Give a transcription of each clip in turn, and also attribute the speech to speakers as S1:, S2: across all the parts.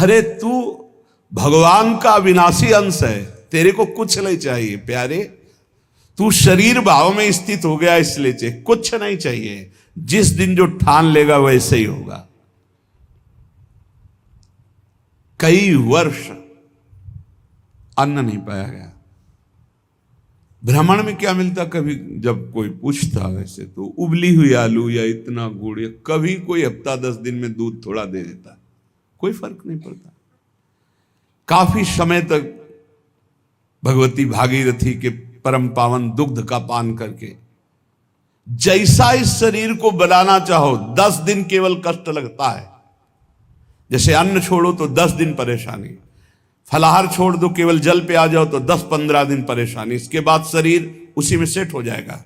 S1: अरे तू भगवान का अविनाशी अंश है, तेरे को कुछ नहीं चाहिए प्यारे। तू शरीर भाव में स्थित हो गया इसलिए चाहिए, कुछ नहीं चाहिए। जिस दिन जो ठान लेगा वैसे ही होगा। कई वर्ष अन्न नहीं पाया गया। भ्रमण में क्या मिलता, कभी जब कोई पूछता वैसे तो उबली हुई आलू या इतना गुड़, या कभी कोई हफ्ता 10 दिन में दूध थोड़ा दे देता, कोई फर्क नहीं पड़ता। काफी समय तक भगवती भागीरथी के परम पावन दुग्ध का पान करके जैसा इस शरीर को बनाना चाहो 10 दिन केवल कष्ट लगता है। जैसे अन्न छोड़ो तो 10 दिन परेशानी, फलाहार छोड़ दो, केवल जल पे आ जाओ तो 10-15 दिन परेशानी। इसके बाद शरीर उसी में सेट हो जाएगा,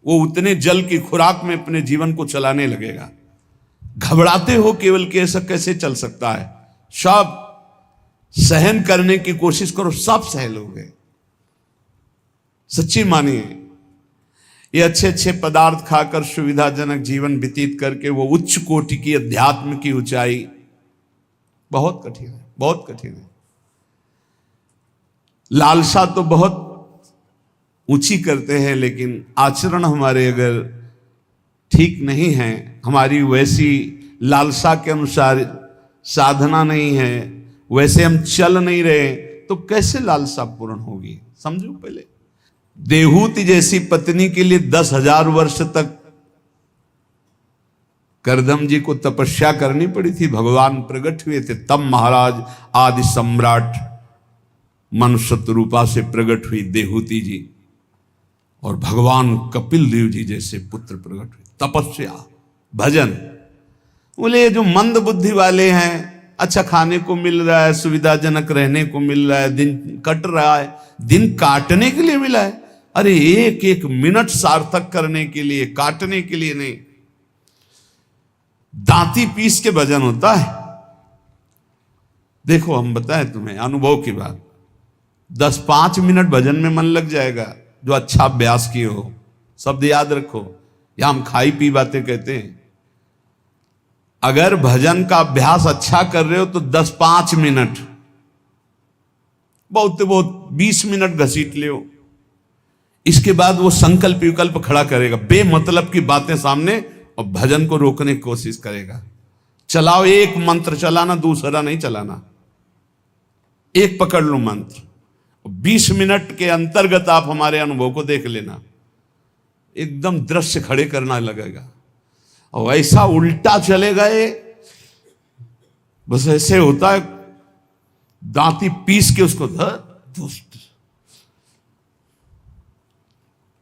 S1: वो उतने जल की खुराक में अपने जीवन को चलाने लगेगा। घबराते हो केवल कि ऐसा कैसे चल सकता है, सब सहन करने की कोशिश करो, सब सह लोगे। सच्ची मानिए, ये अच्छे अच्छे पदार्थ खाकर सुविधाजनक जीवन व्यतीत करके वो उच्च कोटि की अध्यात्म की ऊंचाई बहुत कठिन है, बहुत कठिन है। लालसा तो बहुत ऊंची करते हैं, लेकिन आचरण हमारे अगर ठीक नहीं है, हमारी वैसी लालसा के अनुसार साधना नहीं है, वैसे हम चल नहीं रहे, तो कैसे लालसा पूर्ण होगी? समझो पहले। देहूति जैसी पत्नी के लिए 10,000 वर्ष तक करदम जी को तपस्या करनी पड़ी थी। भगवान प्रकट हुए थे तब महाराज आदि सम्राट मनुष्य रूपा से प्रकट हुई देहूति जी, और भगवान कपिल देव जी जैसे पुत्र प्रकट हुए। तपस्या, भजन। बोले ये जो मंद बुद्धि वाले हैं, अच्छा खाने को मिल रहा है, सुविधाजनक रहने को मिल रहा है, दिन कट रहा है, दिन काटने के लिए मिला है। अरे एक एक मिनट सार्थक करने के लिए, काटने के लिए नहीं। दांती पीस के भजन होता है। देखो हम बताएं तुम्हें अनुभव की बात, 10-5 मिनट भजन में मन लग जाएगा जो अच्छा अभ्यास किए हो। शब्द याद रखो, या हम खाई पी बातें कहते हैं। अगर भजन का अभ्यास अच्छा कर रहे हो तो 10-5 मिनट, बहुत तो बहुत 20 मिनट घसीट ले। इसके बाद वो संकल्प विकल्प खड़ा करेगा, बेमतलब की बातें सामने, और भजन को रोकने की कोशिश करेगा। चलाओ, एक मंत्र चलाना, दूसरा नहीं चलाना, एक पकड़ लो मंत्र। 20 मिनट के अंतर्गत आप हमारे अनुभव को देख लेना, एकदम दृश्य खड़े करना लगेगा। और ऐसा उल्टा चले गए, बस ऐसे होता है, दांती पीस के उसको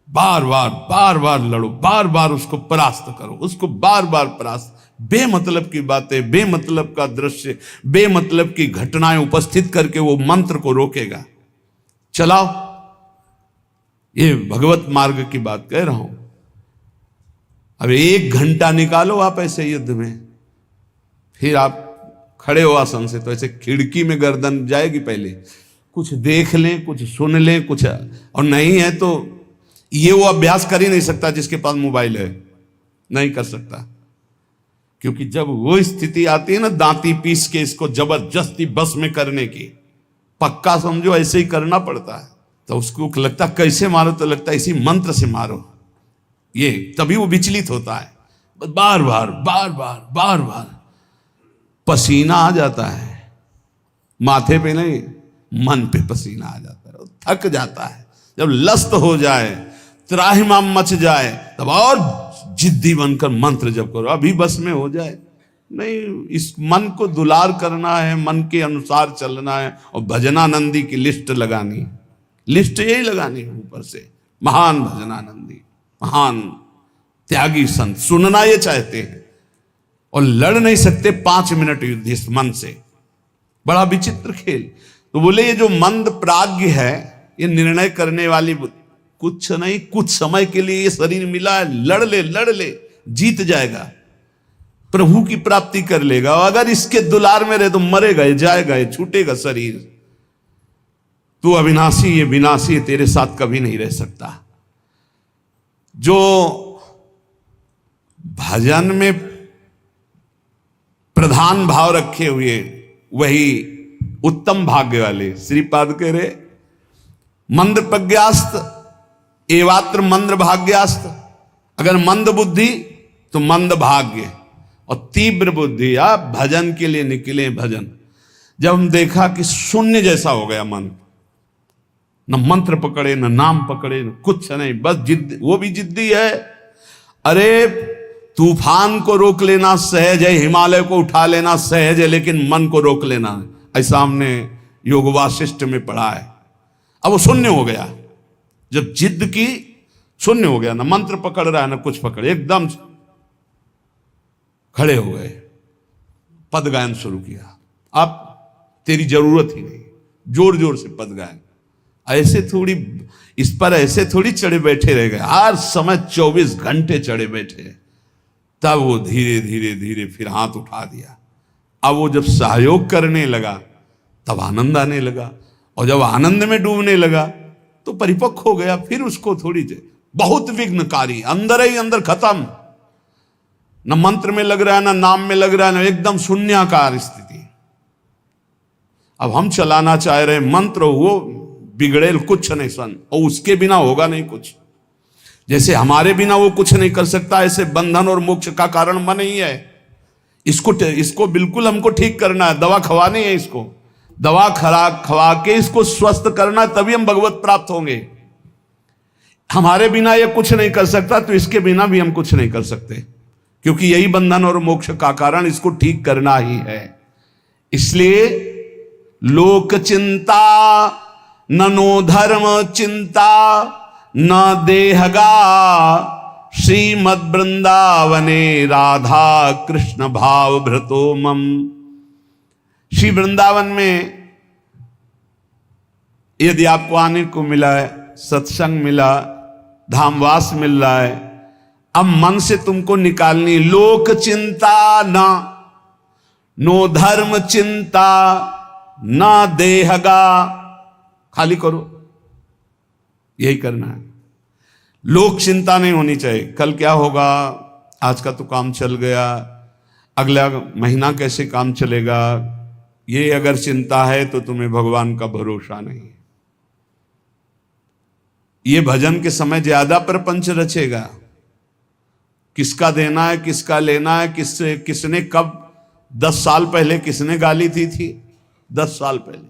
S1: बार बार लड़ो, बार बार उसको परास्त करो, उसको बार बार परास्त। बेमतलब की बातें, बेमतलब का दृश्य, बेमतलब की घटनाएं उपस्थित करके वो मंत्र को रोकेगा। चलाओ, ये भगवत मार्ग की बात कह रहा हूं। अब 1 घंटा निकालो आप ऐसे युद्ध में, फिर आप खड़े हो आसन से तो ऐसे खिड़की में गर्दन जाएगी। पहले कुछ देख लें, कुछ सुन लें, कुछ, और नहीं है तो ये वो अभ्यास कर ही नहीं सकता जिसके पास मोबाइल है, नहीं कर सकता। क्योंकि जब वो स्थिति आती है ना, दांती पीस के इसको जबरदस्ती बस में करने की, पक्का समझो ऐसे ही करना पड़ता है। तो उसको लगता कैसे मारो, तो लगता है इसी मंत्र से मारो, ये तभी वो विचलित होता है। बार बार पसीना आ जाता है, माथे पे नहीं, मन पे पसीना आ जाता है, थक जाता है। जब लस्त हो जाए, त्राहिमाम मच जाए, तब और जिद्दी बनकर मंत्र जप करो, अभी बस में हो जाए। नहीं, इस मन को दुलार करना है, मन के अनुसार चलना है, और भजनानंदी की लिस्ट लगानी, लिस्ट यही लगानी है ऊपर से। महान भजनानंदी, महान त्यागी संत, सुनना ये चाहते हैं और लड़ नहीं सकते 5 मिनट युद्ध इस मन से। बड़ा विचित्र खेल। तो बोले ये जो मंद प्राज्ञ है, ये निर्णय करने वाली कुछ नहीं, कुछ समय के लिए ये शरीर मिला है, लड़ ले, जीत जाएगा, प्रभु की प्राप्ति कर लेगा। और अगर इसके दुलार में रहे तो मरेगा, जाएगा, छूटेगा शरीर। तू अविनाशी, ये विनाशी, तेरे साथ कभी नहीं रह सकता। जो भजन में प्रधान भाव रखे हुए वही उत्तम भाग्य वाले। श्रीपाद कह रहे मंद प्रज्ञास्त एवात्र मंद भाग्यास्त। अगर मंद बुद्धि तो मंद भाग्य, और तीव्र बुद्धि आप भजन के लिए निकले। भजन जब हम देखा कि शून्य जैसा हो गया मन, न मंत्र पकड़े न नाम पकड़े न कुछ नहीं, बस जिद, वो भी जिद्दी है। अरे तूफान को रोक लेना सहज है, हिमालय को उठा लेना सहज है, लेकिन मन को रोक लेना ऐसा हमने योग वासिष्ठ में पढ़ा है। अब वो शून्य हो गया, जब जिद की शून्य हो गया, ना मंत्र पकड़ रहा है ना कुछ पकड़े, एकदम खड़े हो गए, पद गायन शुरू किया। अब तेरी जरूरत ही नहीं, जोर जोर से पद गायन। ऐसे थोड़ी इस पर ऐसे थोड़ी चढ़े बैठे रह गए, हर समय 24 घंटे चढ़े बैठे। तब वो धीरे धीरे धीरे फिर हाथ उठा दिया। अब वो जब सहयोग करने लगा तब आनंद आने लगा, और जब आनंद में डूबने लगा तो परिपक्व हो गया। फिर उसको थोड़ी देर बहुत विघ्नकारी, अंदर ही अंदर खत्म, न मंत्र में लग रहा है, न नाम में लग रहा है, न एकदम शून्याकार स्थिति। अब हम चलाना चाह रहे मंत्र, वो बिगड़ेल कुछ नहीं सन, और उसके बिना होगा नहीं कुछ। जैसे हमारे बिना वो कुछ नहीं कर सकता, ऐसे बंधन और मोक्ष का कारण मन ही है। इसको बिल्कुल हमको ठीक करना है, दवा खवानी है इसको, दवा खवा के इसको स्वस्थ करना, तभी हम भगवत प्राप्त होंगे। हमारे बिना ये कुछ नहीं कर सकता, तो इसके बिना भी हम कुछ नहीं कर सकते, क्योंकि यही बंधन और मोक्ष का कारण, इसको ठीक करना ही है। इसलिए लोक चिंता ननो धर्म चिंता न देहगा, श्रीमद् वृंदावने राधा कृष्ण भाव भ्रतो मम। श्री वृंदावन में यदि आपको आने को मिला है, सत्संग मिला, धामवास मिल रहा है, अब मन से तुमको निकालनी लोक चिंता ना, नो धर्म चिंता ना देहगा, खाली करो, यही करना है। लोक चिंता नहीं होनी चाहिए, कल क्या होगा, आज का तो काम चल गया, अगला महीना कैसे काम चलेगा, ये अगर चिंता है तो तुम्हें भगवान का भरोसा नहीं है। ये भजन के समय ज्यादा प्रपंच रचेगा, किसका देना है, किसका लेना है, किसने कब 10 साल पहले किसने गाली थी 10 साल पहले,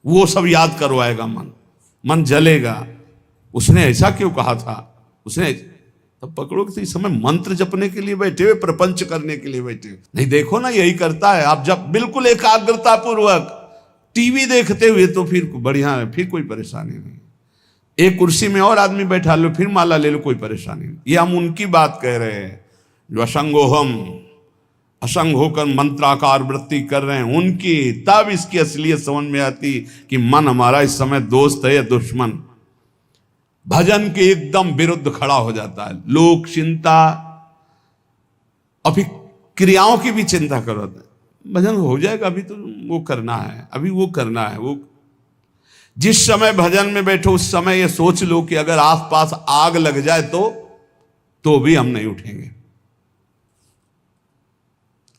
S1: वो सब याद करवाएगा। मन जलेगा, उसने ऐसा क्यों कहा था, उसने तब पकड़ो कि इस समय मंत्र जपने के लिए बैठे हुए, प्रपंच करने के लिए बैठे हुए नहीं। देखो ना, यही करता है। आप जब बिल्कुल एकाग्रता पूर्वक टीवी देखते हुए तो फिर बढ़िया है, फिर कोई परेशानी नहीं। एक कुर्सी में और आदमी बैठा लो, फिर माला ले लो, कोई परेशानी नहीं। ये हम उनकी बात कह रहे हैं जो असंगोहम असंग होकर मंत्राकार वृत्ति कर रहे हैं, उनकी। तब इसकी असलियत समझ में आती कि मन हमारा इस समय दोस्त है या दुश्मन। भजन के एकदम विरुद्ध खड़ा हो जाता है। लोक चिंता, अभी क्रियाओं की भी चिंता करो, भजन हो जाएगा, अभी तो वो करना है, अभी वो करना है। वो जिस समय भजन में बैठो उस समय ये सोच लो कि अगर आसपास आग लग जाए तो भी हम नहीं उठेंगे।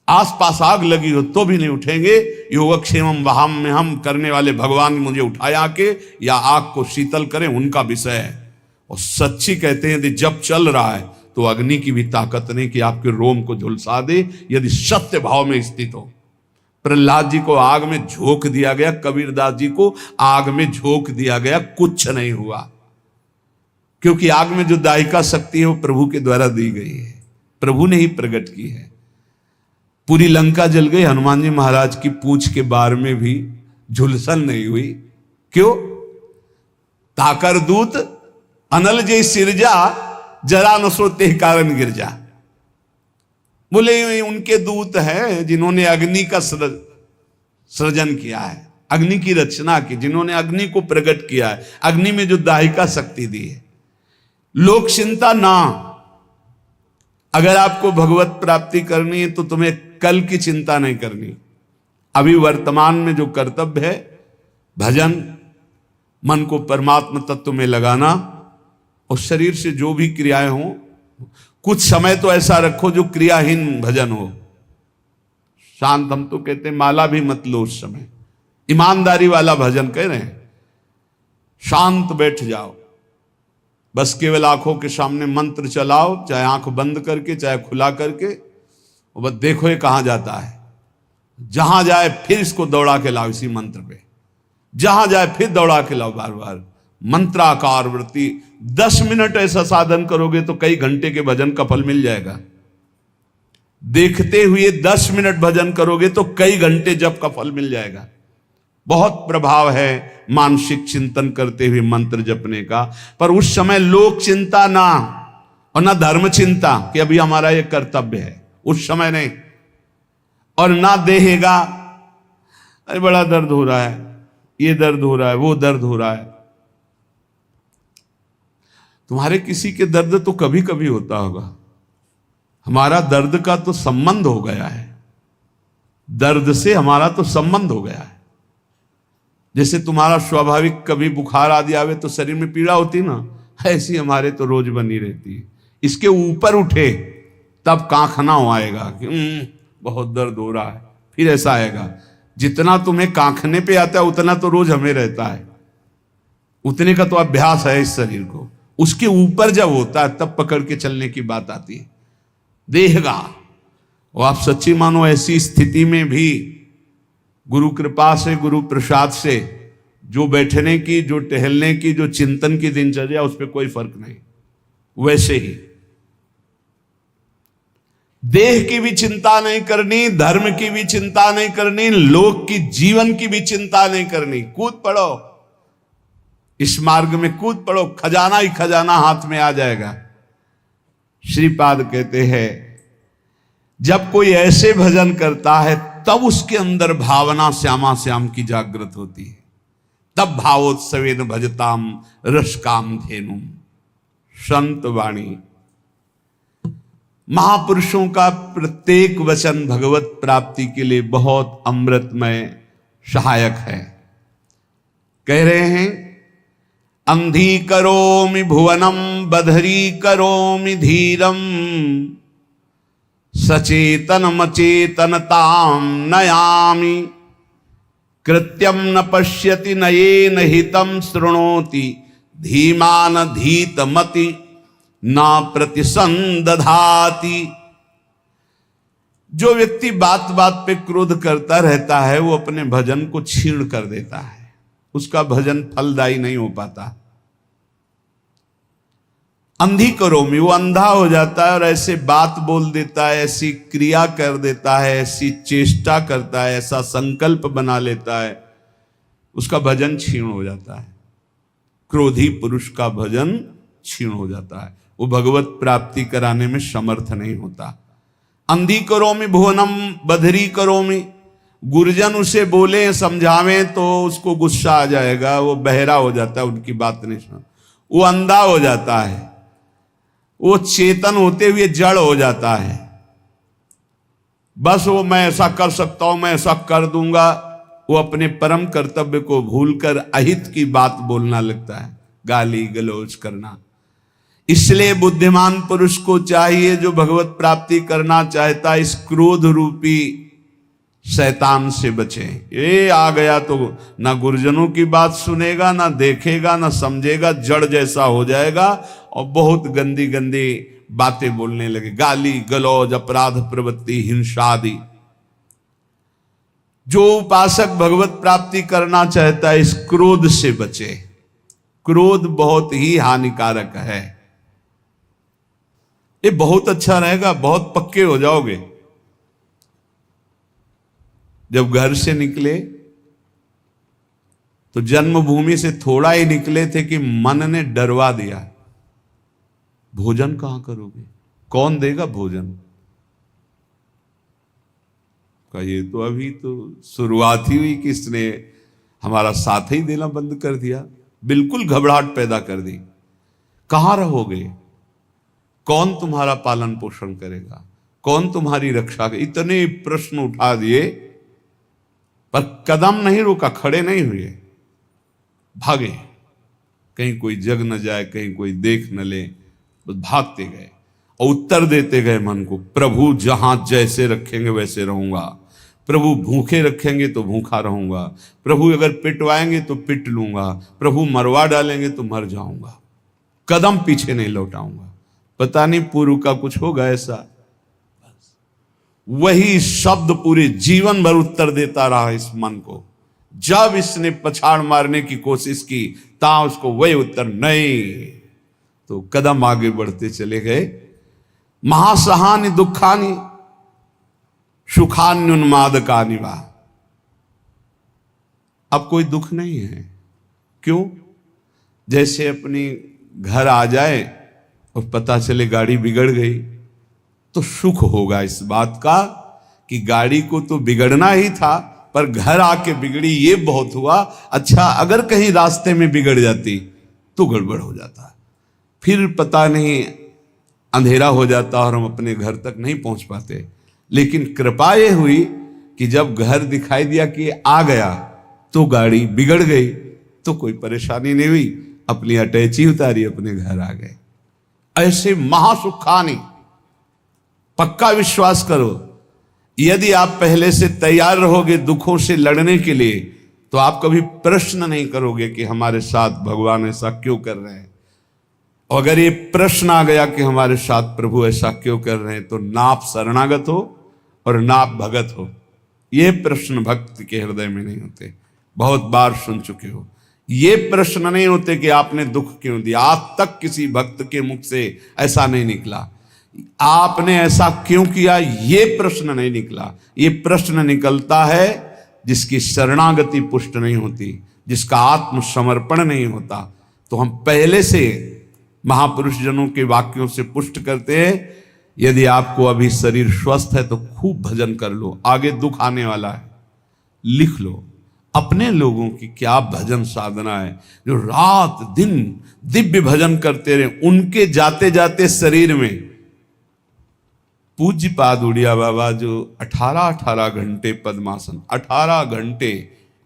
S1: आसपास आग लगी हो तो भी नहीं उठेंगे। योगक्षेमम वहाम में हम करने वाले भगवान मुझे उठाए आके या आग को शीतल करें, उनका विषय है। और सच्ची कहते हैं यदि जब चल रहा है तो अग्नि की भी ताकत नहीं कि आपके रोम को झुलसा दे, यदि सत्य भाव में स्थित हो। प्रहलाद जी को आग में झोंक दिया गया, कबीरदास जी को आग में झोंक दिया गया, कुछ नहीं हुआ, क्योंकि आग में जो दायिका शक्ति है वो प्रभु के द्वारा दी गई है, प्रभु ने ही प्रकट की है। पूरी लंका जल गई, हनुमान जी महाराज की पूंछ के बार में भी झुलसन नहीं हुई। क्यों? ताकर दूत अनल जय सिरजा, जरा न सोते कारण गिरजा। बोले उनके दूत हैं जिन्होंने अग्नि का सृजन किया है, अग्नि की रचना की, जिन्होंने अग्नि को प्रकट किया है, अग्नि में जो दाहिका शक्ति दी है। लोक चिंता ना, अगर आपको भगवत प्राप्ति करनी है तो तुम्हें कल की चिंता नहीं करनी। अभी वर्तमान में जो कर्तव्य है, भजन, मन को परमात्मा तत्व में लगाना, और शरीर से जो भी क्रियाएं हों, कुछ समय तो ऐसा रखो जो क्रियाहीन भजन हो। शांत, हम तो कहते माला भी मत लो उस समय, ईमानदारी वाला भजन कह रहे हैं। शांत बैठ जाओ, बस केवल आंखों के सामने मंत्र चलाओ, चाहे आंख बंद करके चाहे खुला करके, और बस देखो ये कहां जाता है। जहां जाए फिर इसको दौड़ा के लाओ इसी मंत्र पे, जहां जाए फिर दौड़ा के लाओ बार बार। मंत्राकार वृत्ति 10 मिनट ऐसा साधन करोगे तो कई घंटे के भजन का फल मिल जाएगा। देखते हुए 10 मिनट भजन करोगे तो कई घंटे जप का फल मिल जाएगा। बहुत प्रभाव है मानसिक चिंतन करते हुए मंत्र जपने का। पर उस समय लोक चिंता ना, और ना धर्म चिंता कि अभी हमारा ये कर्तव्य है, उस समय नहीं। और ना देहेगा, अरे बड़ा दर्द हो रहा है, ये दर्द हो रहा है, वो दर्द हो रहा है। तुम्हारे किसी के दर्द तो कभी कभी होता होगा, हमारा दर्द का तो संबंध हो गया है, दर्द से हमारा तो संबंध हो गया है। जैसे तुम्हारा स्वाभाविक कभी बुखार आदि आवे तो शरीर में पीड़ा होती ना, ऐसी हमारे तो रोज बनी रहती है। इसके ऊपर उठे तब कांखना हो आएगा कि बहुत दर्द हो रहा है, फिर ऐसा आएगा। जितना तुम्हें कांखने पे आता है उतना तो रोज हमें रहता है, उतने का तो अभ्यास है इस शरीर को। उसके ऊपर जब होता है तब पकड़ के चलने की बात आती है। देहगा, और आप सच्ची मानो ऐसी स्थिति में भी गुरु कृपा से, गुरु प्रसाद से जो बैठने की, जो टहलने की, जो चिंतन की दिनचर्या, उस पर कोई फर्क नहीं। वैसे ही देह की भी चिंता नहीं करनी, धर्म की भी चिंता नहीं करनी, लोक की जीवन की भी चिंता नहीं करनी। कूद पड़ो, इस मार्ग में कूद पड़ो, खजाना ही खजाना हाथ में आ जाएगा। श्रीपाद कहते हैं जब कोई ऐसे भजन करता है तब उसके अंदर भावना श्यामा श्याम की जागृत होती है। तब भावोत्सवेन भजताम रसकाम धेनुम। संत वाणी, महापुरुषों का प्रत्येक वचन भगवत प्राप्ति के लिए बहुत अमृतमय सहायक है। कह रहे हैं अंधी करोमि भुवनम बधरी करोमि धीरम सचेतनम चेतनताम नयामि कृत्यम न पश्यति नयेन हितं शृणोति धीमान धीतमति न प्रतिसंदधाति। जो व्यक्ति बात बात पे क्रोध करता रहता है वो अपने भजन को छीण कर देता है, उसका भजन फलदायी नहीं हो पाता। अंधी करोमि, वो अंधा हो जाता है और ऐसे बात बोल देता है, ऐसी क्रिया कर देता है, ऐसी चेष्टा करता है, ऐसा संकल्प बना लेता है, उसका भजन क्षीण हो जाता है। क्रोधी पुरुष का भजन क्षीण हो जाता है, वो भगवत प्राप्ति कराने में समर्थ नहीं होता। अंधी करोमि भुवनम बधरी करोमि, गुरुजन उसे बोले समझावें तो उसको गुस्सा आ जाएगा, वो बहरा हो जाता है, उनकी बात नहीं सुन, वो अंधा हो जाता है, वो चेतन होते हुए जड़ हो जाता है। बस वो मैं ऐसा कर सकता हूं, मैं ऐसा कर दूंगा, वो अपने परम कर्तव्य को भूलकर अहित की बात बोलना लगता है, गाली गलौज करना। इसलिए बुद्धिमान पुरुष को चाहिए, जो भगवत प्राप्ति करना चाहता है, इस क्रोध रूपी शैतान से बचे। ये आ गया तो ना गुरुजनों की बात सुनेगा, ना देखेगा, ना समझेगा, जड़ जैसा हो जाएगा और बहुत गंदी गंदी बातें बोलने लगे, गाली गलौज, अपराध प्रवृत्ति, हिंसा आदि। जो उपासक भगवत प्राप्ति करना चाहता है इस क्रोध से बचे। क्रोध बहुत ही हानिकारक है। ये बहुत अच्छा रहेगा, बहुत पक्के हो जाओगे। जब घर से निकले तो जन्मभूमि से थोड़ा ही निकले थे कि मन ने डरवा दिया, भोजन कहां करोगे, कौन देगा भोजन का। ये तो अभी तो शुरुआत ही हुई कि इसने हमारा साथ ही देना बंद कर दिया, बिल्कुल घबराहट पैदा कर दी। कहां रहोगे, कौन तुम्हारा पालन पोषण करेगा, कौन तुम्हारी रक्षा करेगा। इतने प्रश्न उठा दिए पर कदम नहीं रोका, खड़े नहीं हुए, भागे। कहीं कोई जग न जाए, कहीं कोई देख न ले, बस भागते गए और उत्तर देते गए मन को, प्रभु जहां जैसे रखेंगे वैसे रहूंगा, प्रभु भूखे रखेंगे तो भूखा रहूंगा, प्रभु अगर पिटवाएंगे तो पिट लूंगा, प्रभु मरवा डालेंगे तो मर जाऊंगा, कदम पीछे नहीं लौटाऊंगा। पता नहीं पूर्व का कुछ होगा ऐसा। वही शब्द पूरे जीवन भर उत्तर देता रहा इस मन को। जब इसने पछाड़ मारने की कोशिश की ता उसको वही उत्तर नहीं, तो कदम आगे बढ़ते चले गए। महासहानि दुखानि सुखान्युन्मादकानि वा। अब कोई दुख नहीं है। क्यों? जैसे अपनी घर आ जाए और पता चले गाड़ी बिगड़ गई तो सुख होगा इस बात का कि गाड़ी को तो बिगड़ना ही था, पर घर आके बिगड़ी ये बहुत हुआ। अच्छा, अगर कहीं रास्ते में बिगड़ जाती तो गड़बड़ हो जाता, फिर पता नहीं अंधेरा हो जाता और हम अपने घर तक नहीं पहुंच पाते। लेकिन कृपा ये हुई कि जब घर दिखाई दिया कि आ गया तो गाड़ी बिगड़ गई तो कोई परेशानी नहीं हुई, अपनी अटैची उतारी, अपने घर आ गए। ऐसे महासुखानी, पक्का विश्वास करो, यदि आप पहले से तैयार रहोगे दुखों से लड़ने के लिए तो आप कभी प्रश्न नहीं करोगे कि हमारे साथ भगवान ऐसा क्यों कर रहे हैं। और अगर ये प्रश्न आ गया कि हमारे साथ प्रभु ऐसा क्यों कर रहे हैं, तो ना आप शरणागत हो और ना आप भगत हो। ये प्रश्न भक्त के हृदय में नहीं होते। बहुत बार सुन चुके हो, ये प्रश्न नहीं होते कि आपने दुख क्यों दिया। आज तक किसी भक्त के मुख से ऐसा नहीं निकला, आपने ऐसा क्यों किया, ये प्रश्न नहीं निकला। ये प्रश्न निकलता है जिसकी शरणागति पुष्ट नहीं होती, जिसका आत्मसमर्पण नहीं होता। तो हम पहले से महापुरुष जनों के वाक्यों से पुष्ट करते हैं, यदि आपको अभी शरीर स्वस्थ है तो खूब भजन कर लो, आगे दुख आने वाला है। लिख लो अपने लोगों की क्या भजन साधना है, जो रात दिन दिव्य भजन करते रहे। उनके जाते जाते शरीर में पूज्य पाद उड़िया बाबा जो 18 घंटे पद्मासन, 18 घंटे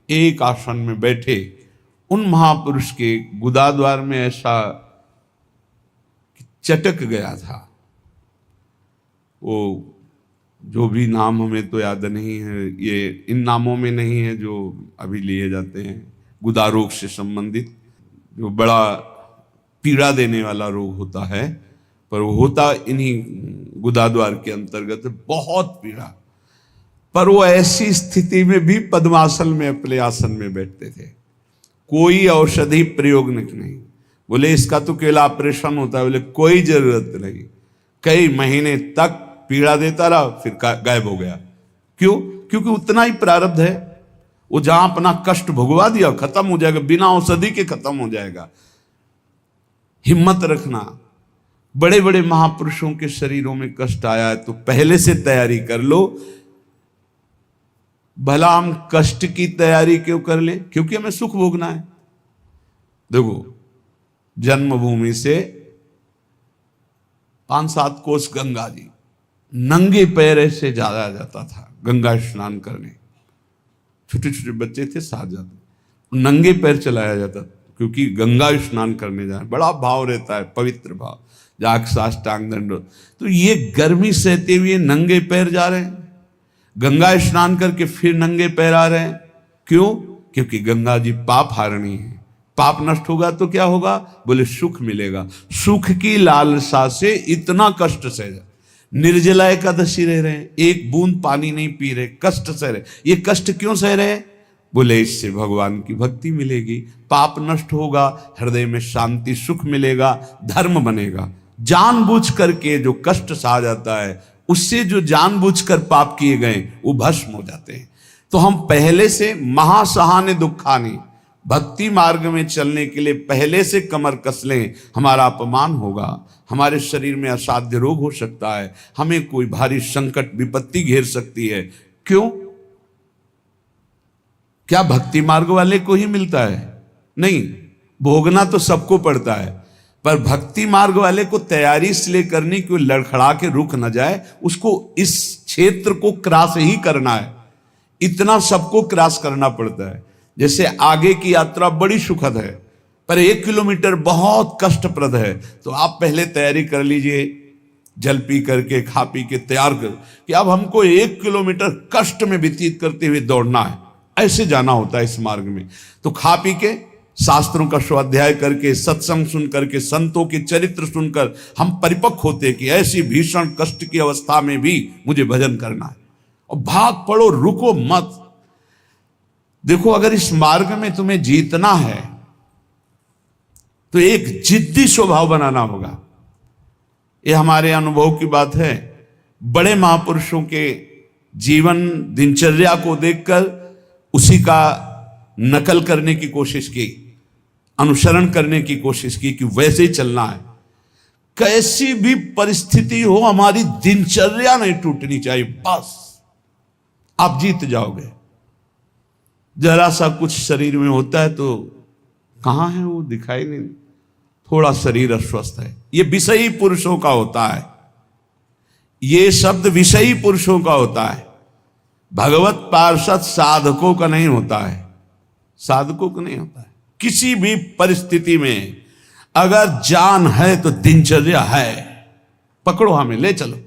S1: एक आसन में बैठे, उन महापुरुष के गुदाद्वार में ऐसा चटक गया था। वो जो भी नाम हमें तो याद नहीं है, ये इन नामों में नहीं है जो अभी लिए जाते हैं, गुदा रोग से संबंधित जो बड़ा पीड़ा देने वाला रोग होता है, पर वो होता इन्हीं गुदाद्वार के अंतर्गत, बहुत पीड़ा। पर वो ऐसी स्थिति में भी पद्मासन में अपने आसन में बैठते थे, कोई औषधि प्रयोग नहीं। बोले इसका तो केवल ऑपरेशन होता है, बोले कोई जरूरत नहीं। कई महीने तक पीड़ा देता रहा, फिर गायब हो गया। क्यों? क्योंकि उतना ही प्रारब्ध है। वो जहां अपना कष्ट भुगवा दिया खत्म हो जाएगा, बिना औषधि के खत्म हो जाएगा। हिम्मत रखना। बड़े बड़े महापुरुषों के शरीरों में कष्ट आया है तो पहले से तैयारी कर लो। भला हम कष्ट की तैयारी क्यों कर लें? क्योंकि हमें सुख भोगना है। देखो, जन्मभूमि से 5-7 कोस गंगा जी, नंगे पैर ऐसे जाया जाता था गंगा स्नान करने। छोटे छोटे बच्चे थे, साथ जाते, नंगे पैर चलाया जाता, क्योंकि गंगा स्नान करने जाए, बड़ा भाव रहता है, पवित्र भाव, जाग साष्टांग दंड। तो ये गर्मी सहते हुए नंगे पैर जा रहे हैं, गंगा स्नान करके फिर नंगे पैर आ रहे हैं। क्यों? क्योंकि गंगा जी पाप हारणी है। पाप नष्ट होगा तो क्या होगा? बोले सुख मिलेगा। सुख की लालसा से इतना कष्ट सह, निर्जला एकादशी रह रहे हैं, एक बूंद पानी नहीं पी रहे, कष्ट सह रहे। ये कष्ट क्यों सह रहे हैं? बोले इससे भगवान की भक्ति मिलेगी, पाप नष्ट होगा, हृदय में शांति सुख मिलेगा, धर्म बनेगा। जानबूझ करके जो कष्ट सहा जाता है, उससे जो जानबूझकर पाप किए गए वो भस्म हो जाते हैं। तो हम पहले से महासहाने दुखानी, भक्ति मार्ग में चलने के लिए पहले से कमर कस लें। हमारा अपमान होगा, हमारे शरीर में असाध्य रोग हो सकता है, हमें कोई भारी संकट विपत्ति घेर सकती है। क्यों? क्या भक्ति मार्ग वाले को ही मिलता है? नहीं, भोगना तो सबको पड़ता है, पर भक्ति मार्ग वाले को तैयारी इसलिए करनी कि वो लड़खड़ा के रुक न जाए, उसको इस क्षेत्र को क्रॉस ही करना है। इतना सबको क्रॉस करना पड़ता है। जैसे आगे की यात्रा बड़ी सुखद है, पर 1 किलोमीटर बहुत कष्टप्रद है, तो आप पहले तैयारी कर लीजिए। जल पी करके खा पी के तैयार कर कि अब हमको 1 किलोमीटर कष्ट में व्यतीत करते हुए दौड़ना है, ऐसे जाना होता है इस मार्ग में। तो खा पी के शास्त्रों का स्वाध्याय करके, सत्संग सुन करके, संतों के चरित्र सुनकर हम परिपक्व होते कि ऐसी भीषण कष्ट की अवस्था में भी मुझे भजन करना है। और भाग पड़ो, रुको मत। देखो, अगर इस मार्ग में तुम्हें जीतना है तो एक जिद्दी स्वभाव बनाना होगा। ये हमारे अनुभव की बात है। बड़े महापुरुषों के जीवन दिनचर्या को देखकर उसी का नकल करने की कोशिश की, अनुसरण करने की कोशिश की कि वैसे ही चलना है। कैसी भी परिस्थिति हो, हमारी दिनचर्या नहीं टूटनी चाहिए, बस आप जीत जाओगे। जरा सा कुछ शरीर में होता है तो कहां है वो, दिखाई नहीं, थोड़ा शरीर अस्वस्थ है। ये विषयी पुरुषों का होता है, ये शब्द विषयी पुरुषों का होता है। भगवत पार्षद साधकों का नहीं होता है, साधकों का नहीं होता है। किसी भी परिस्थिति में अगर जान है तो दिनचर्या है, पकड़ो, हमें ले चलो।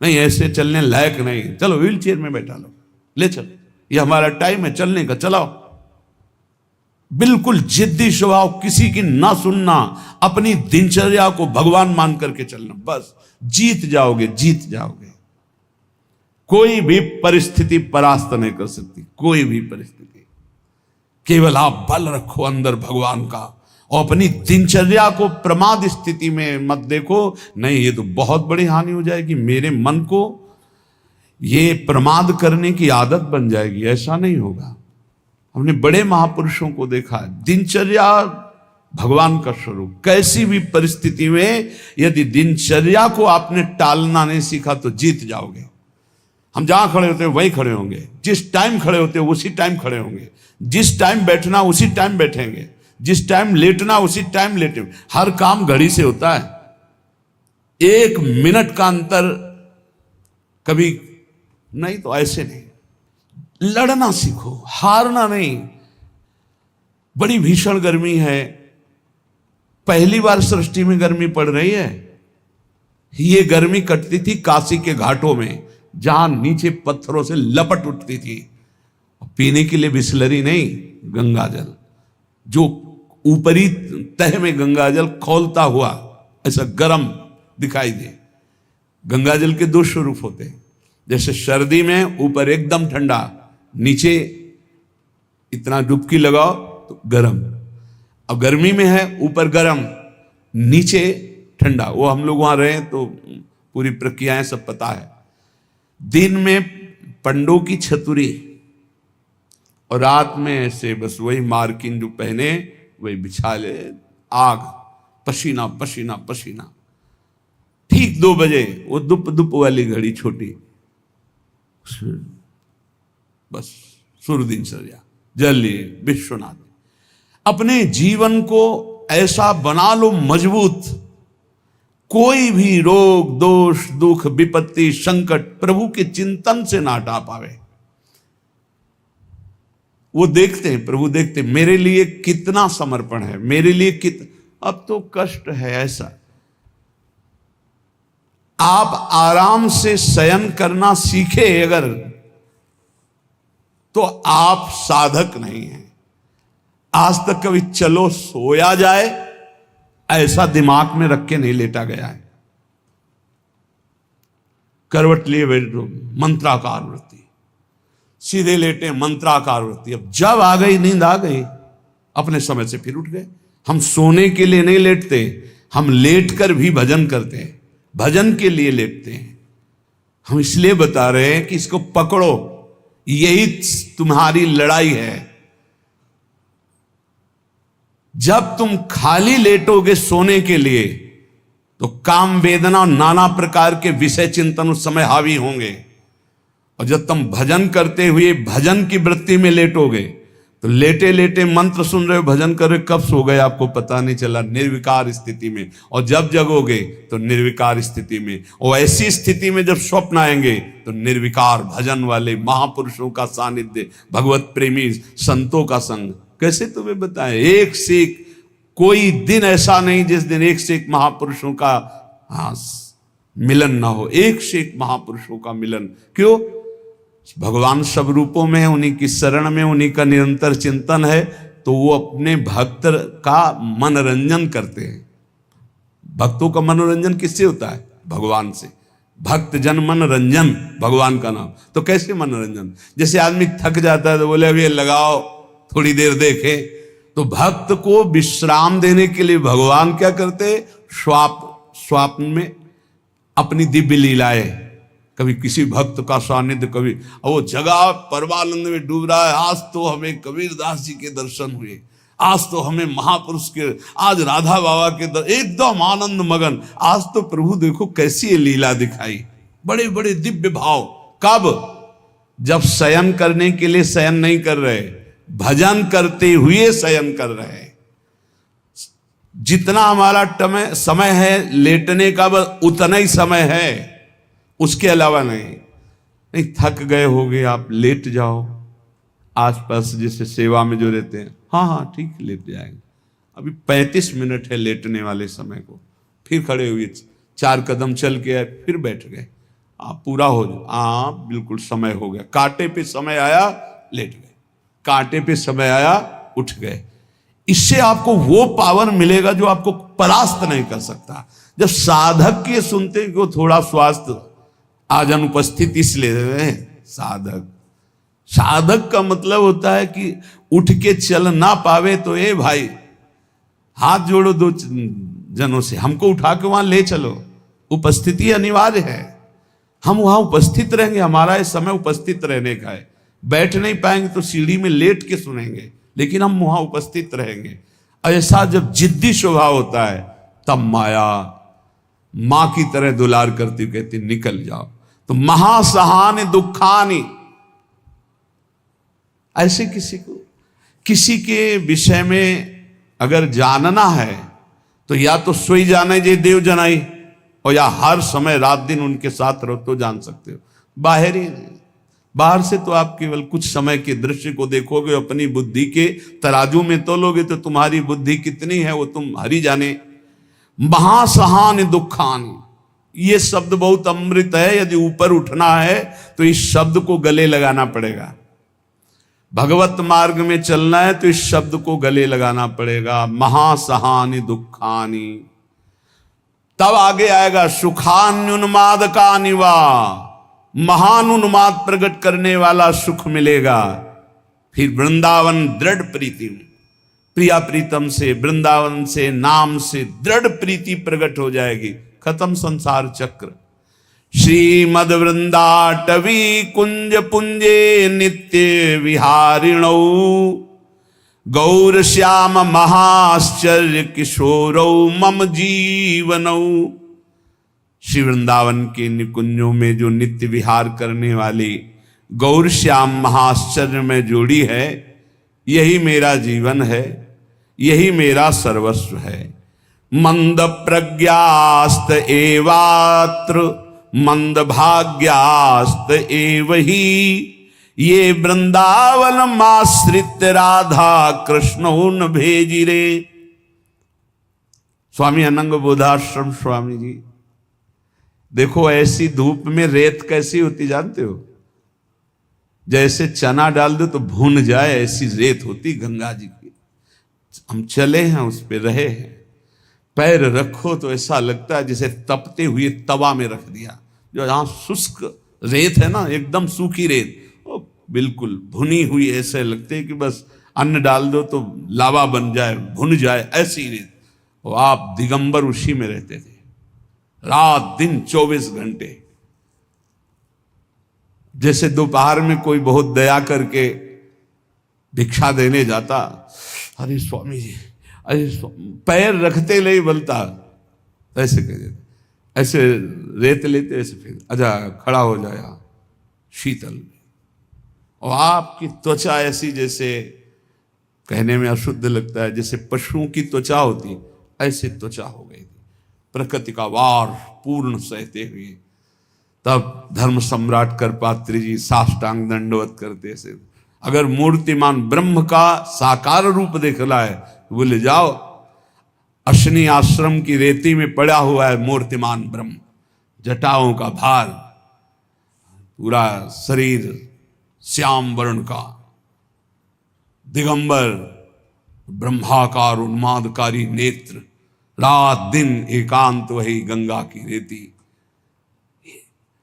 S1: नहीं ऐसे चलने लायक नहीं, चलो व्हील चेयर में बैठा लो, ले चलो, ये हमारा टाइम है चलने का, चलाओ। बिल्कुल जिद्दी स्वभाव, किसी की ना सुनना, अपनी दिनचर्या को भगवान मान करके चलना, बस जीत जाओगे, जीत जाओगे। कोई भी परिस्थिति परास्त नहीं कर सकती, कोई भी परिस्थिति। केवल आप बल रखो अंदर भगवान का, और अपनी दिनचर्या को प्रमाद स्थिति में मत देखो। नहीं, ये तो बहुत बड़ी हानि हो जाएगी, मेरे मन को ये प्रमाद करने की आदत बन जाएगी, ऐसा नहीं होगा। हमने बड़े महापुरुषों को देखा है, दिनचर्या भगवान का स्वरूप। कैसी भी परिस्थिति में यदि दिनचर्या को आपने टालना नहीं सीखा तो जीत जाओगे। हम जहां खड़े होते हैं वहीं खड़े होंगे, जिस टाइम खड़े होते हैं उसी टाइम खड़े होंगे, जिस टाइम बैठना उसी टाइम बैठेंगे, जिस टाइम लेटना उसी टाइम लेटेंगे। हर काम घड़ी से होता है, 1 मिनट का अंतर कभी नहीं, तो ऐसे नहीं। लड़ना सीखो, हारना नहीं। बड़ी भीषण गर्मी है, पहली बार सृष्टि में गर्मी पड़ रही है। ये गर्मी कटती थी काशी के घाटों में, जहां नीचे पत्थरों से लपट उठती थी। पीने के लिए बिस्लरी नहीं, गंगा जल, जो ऊपरी तह में गंगा जल खौलता हुआ ऐसा गर्म दिखाई दे। गंगा जल के 2 स्वरूप होते हैं, जैसे सर्दी में ऊपर एकदम ठंडा, नीचे इतना डुबकी लगाओ तो गर्म। अब गर्मी में है ऊपर गर्म, नीचे ठंडा। वो हम लोग वहां रहे तो पूरी प्रक्रियाएं सब पता है। दिन में पंडों की छतुरी और रात में ऐसे बस वही मार्किन जो पहने वही बिछा ले, आग, पसीना पसीना पसीना। ठीक 2 बजे वो दुप दुप वाली घड़ी छोटी, बस सूर्य दिनचर्या, जल लिए विश्वनाथ। अपने जीवन को ऐसा बना लो मजबूत, कोई भी रोग दोष दुख विपत्ति संकट प्रभु के चिंतन से ना हटा पावे। वो देखते हैं, प्रभु देखते हैं मेरे लिए कितना समर्पण है, मेरे लिए अब तो कष्ट है ऐसा। आप आराम से शयन करना सीखे अगर, तो आप साधक नहीं हैं। आज तक कभी चलो सोया जाए ऐसा दिमाग में रख के नहीं लेटा गया है। करवट लिए बैठो, मंत्राकार वृत्ति, सीधे लेटे मंत्राकार वृत्ति। अब जब आ गई नींद, आ गई, अपने समय से फिर उठ गए। हम सोने के लिए नहीं लेटते, हम लेटकर भी भजन करते हैं, भजन के लिए लेटते हैं। हम इसलिए बता रहे हैं कि इसको पकड़ो, यही तुम्हारी लड़ाई है। जब तुम खाली लेटोगे सोने के लिए तो काम वेदना और नाना प्रकार के विषय चिंतन उस समय हावी होंगे। और जब तुम भजन करते हुए भजन की वृत्ति में लेटोगे तो लेटे लेटे मंत्र सुन रहे हो, भजन कर रहे, कब सो गए आपको पता नहीं चला, निर्विकार स्थिति में। और जब जगोगे तो निर्विकार स्थिति में। और ऐसी स्थिति में जब स्वप्न आएंगे तो निर्विकार भजन वाले महापुरुषों का सानिध्य, भगवत प्रेमी संतों का संग। कैसे तुम्हें बताएं, एक से एक कोई दिन ऐसा नहीं जिस दिन एक से एक महापुरुषों का मिलन ना हो, एक से एक महापुरुषों का मिलन। क्यों? भगवान सब रूपों में है, उन्हीं की शरण में, उन्हीं का निरंतर चिंतन है, तो वो अपने भक्त का मनोरंजन करते हैं। भक्तों का मनोरंजन किससे होता है? भगवान से। भक्त जन मनोरंजन भगवान का नाम। तो कैसे मनोरंजन? जैसे आदमी थक जाता है तो बोले अभी लगाओ थोड़ी देर देखे, तो भक्त को विश्राम देने के लिए भगवान क्या करते? स्वप्न में अपनी दिव्य लीलाएं, कभी किसी भक्त का सानिध्य, कभी वो जगह परमानंद में डूब रहा है, आज तो हमें कबीरदास जी के दर्शन हुए, आज तो हमें महापुरुष के, आज राधा बाबा के एकदम आनंद मगन, आज तो प्रभु देखो कैसी ये लीला दिखाई, बड़े बड़े दिव्य भाव। कब? जब शयन करने के लिए शयन नहीं कर रहे, भजन करते हुए शयन कर रहे। जितना हमारा समय है लेटने का, बस उतना ही समय है, उसके अलावा नहीं। थक गए होगे आप, लेट जाओ। आसपास जैसे सेवा में जो रहते हैं, हाँ ठीक लेट जाएंगे, अभी 35 मिनट है लेटने वाले समय को, फिर खड़े हुए 4 कदम चल के आए, फिर बैठ गए, आप पूरा हो जाए, हाँ बिल्कुल समय हो गया। कांटे पे समय आया लेट गए, कांटे पे समय आया उठ गए। इससे आपको वो पावर मिलेगा जो आपको परास्त नहीं कर सकता। जब साधक के सुनते हैं कि थोड़ा स्वास्थ्य आज अनुपस्थित इसलिए हैं, साधक का मतलब होता है कि उठ के चल ना पावे तो ए भाई हाथ जोड़ो 2 जनों से, हमको उठा के वहां ले चलो। उपस्थिति अनिवार्य है, हम वहां उपस्थित रहेंगे, हमारा इस समय उपस्थित रहने का है। बैठ नहीं पाएंगे तो सीढ़ी में लेट के सुनेंगे, लेकिन हम वहां उपस्थित रहेंगे। ऐसा जब जिद्दी स्वभाव होता है तब माया मां की तरह दुलार करती, कहती निकल जाओ। तो महासहानि दुखानि, ऐसे किसी के विषय में अगर जानना है तो या तो सोई जाने जे देव जनाई, और या हर समय रात दिन उनके साथ रहो तो जान सकते हो। बाहर ही नहीं, बाहर से तो आप केवल कुछ समय के दृश्य को देखोगे, अपनी बुद्धि के तराजू में तोलोगे तो तुम्हारी बुद्धि कितनी है वो तुम हरि जाने। महासहानि दुखानि, ये शब्द बहुत अमृत है। यदि ऊपर उठना है तो इस शब्द को गले लगाना पड़ेगा। भगवत मार्ग में चलना है तो इस शब्द को गले लगाना पड़ेगा, महासहानि दुखानि। तब आगे आएगा सुखान्युन्माद का निवा, महान उन्माद प्रकट करने वाला सुख मिलेगा। फिर वृंदावन दृढ़ प्रीति, प्रिया प्रीतम से, वृंदावन से, नाम से दृढ़ प्रीति प्रकट हो जाएगी। खत्म संसार चक्र। श्रीमद वृंदाटवी कुंज पुंजे नित्य विहारिणौ, गौर श्याम महाश्चर्य किशोरौ मम जीवनौ। श्री वृंदावन के निकुंजों में जो नित्य विहार करने वाली गौर श्याम महाश्चर्य में जोड़ी है, यही मेरा जीवन है, यही मेरा सर्वस्व है। मंद प्रज्ञास्त एवात्र मंद भाग्यास्त एव ही, ये वृंदावन माश्रित राधा कृष्ण न भेजी रे। स्वामी अनंग बोधाश्रम स्वामी जी, देखो ऐसी धूप में रेत कैसी होती जानते हो? जैसे चना डाल दो तो भून जाए ऐसी रेत होती गंगा जी की। हम चले हैं, उस पे रहे हैं, पैर रखो तो ऐसा लगता है जैसे तपते हुए तवा में रख दिया। जो जहां शुष्क रेत है ना, एकदम सूखी रेत, बिल्कुल भुनी हुई, ऐसे लगते है कि बस अन्न डाल दो तो लावा बन जाए, भुन जाए, ऐसी रेत। और आप दिगंबर उसी में रहते थे, रात दिन 24 घंटे। जैसे दोपहर में कोई बहुत दया करके भिक्षा देने जाता, अरे स्वामी जी, अरे पैर रखते नहीं बनता, ऐसे कह देते, ऐसे रेत लेते, ऐसे फिर अच्छा खड़ा हो जाया शीतल। और आपकी त्वचा ऐसी, जैसे कहने में अशुद्ध लगता है, जैसे पशुओं की त्वचा होती, ऐसी त्वचा हो गई थी। प्रकृति का वार पूर्ण सहते हुए तब धर्म सम्राट करपात्री जी साष्टांग दंडवत करते से, अगर मूर्तिमान ब्रह्म का साकार रूप देखना है बोले जाओ, अश्विनी आश्रम की रेती में पड़ा हुआ है मूर्तिमान ब्रह्म, जटाओं का भार, पूरा शरीर श्याम वर्ण का, दिगंबर, ब्रह्माकार उन्मादकारी नेत्र, रात दिन एकांत वही गंगा की रेती।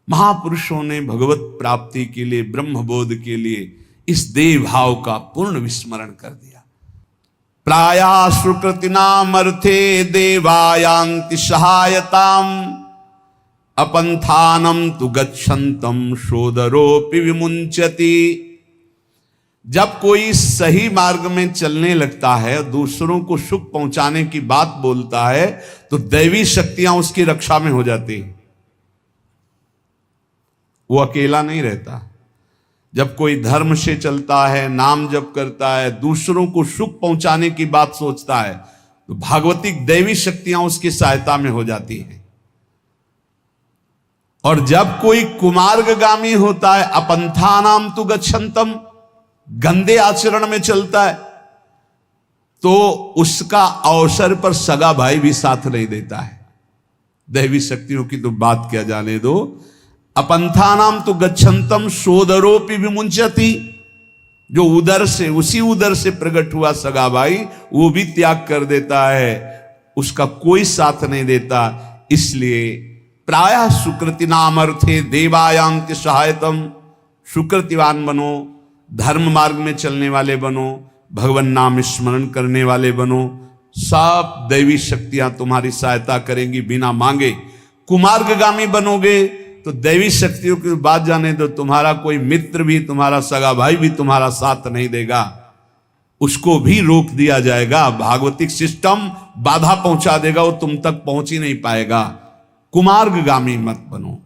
S1: महापुरुषों ने भगवत प्राप्ति के लिए, ब्रह्मबोध के लिए इस देह भाव का पूर्ण विस्मरण कर दिया। प्राया सुकृतिनामर्थे देवायांति सहायताम अपंथानम तु गच्छन्तम शोदरोपि विमुंचति। जब कोई सही मार्ग में चलने लगता है, दूसरों को सुख पहुंचाने की बात बोलता है, तो दैवी शक्तियां उसकी रक्षा में हो जाती हैं। वो अकेला नहीं रहता। जब कोई धर्म से चलता है, नाम जप करता है, दूसरों को सुख पहुंचाने की बात सोचता है, तो भागवतिक दैवी शक्तियां उसकी सहायता में हो जाती हैं। और जब कोई कुमार्गगामी होता है, अपंथानाम तु गच्छन्तम, गंदे आचरण में चलता है, तो उसका अवसर पर सगा भाई भी साथ नहीं देता है। दैवी शक्तियों की तो बात क्या जाने दो। अपंथानाम तो गच्छन्तम सोदरोपि विमुंचति, जो उदर से, उसी उदर से प्रकट हुआ सगा भाई, वो भी त्याग कर देता है, उसका कोई साथ नहीं देता। इसलिए प्रायः सुकृति नाम अर्थे देवायांति सहायतम, सुकृतिवान बनो, धर्म मार्ग में चलने वाले बनो, भगवान नाम स्मरण करने वाले बनो, सब दैवी शक्तियां तुम्हारी सहायता करेंगी बिना मांगे। कुमार्गगामी बनोगे तो दैवी शक्तियों की बात जाने दो, तुम्हारा कोई मित्र भी, तुम्हारा सगा भाई भी तुम्हारा साथ नहीं देगा, उसको भी रोक दिया जाएगा। भागवतिक सिस्टम बाधा पहुंचा देगा, वो तुम तक पहुंच ही नहीं पाएगा। कुमार्गगामी मत बनो।